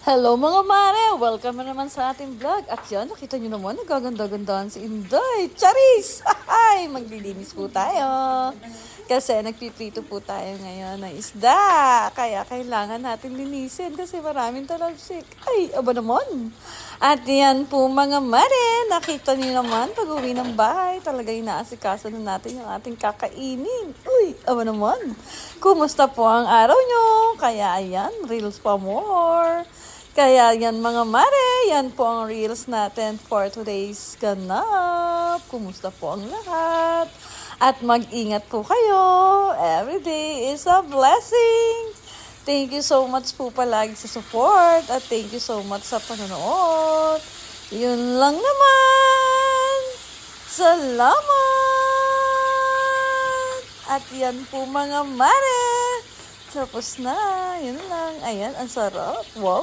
Hello mga mare! Welcome na naman sa ating vlog. At yan, nakita nyo naman, nagaganda-gandaan si Inday. Charis! Ay, maglilinis po tayo. Kasi nagpiprito po tayo ngayon ng isda. Kaya kailangan natin linisin kasi maraming talabsik. Ay, aba naman. At yan po mga mare, nakita nyo naman pag uwi ng bahay, talaga inaasikaso na natin yung ating kakainin. Uy, aba naman. Kumusta po ang araw nyo? Kaya ayan, reels pa more. Kaya yan mga mare, yan po ang reels natin for today's ganap. Kumusta po ang lahat? At mag-ingat po kayo. Every day is a blessing. Thank you so much po palagi sa support at thank you so much sa panonood. Yun lang naman. Salamat! At yan po mga mare. Tapos na. Yun lang. Ayan, ang sarap. Wow.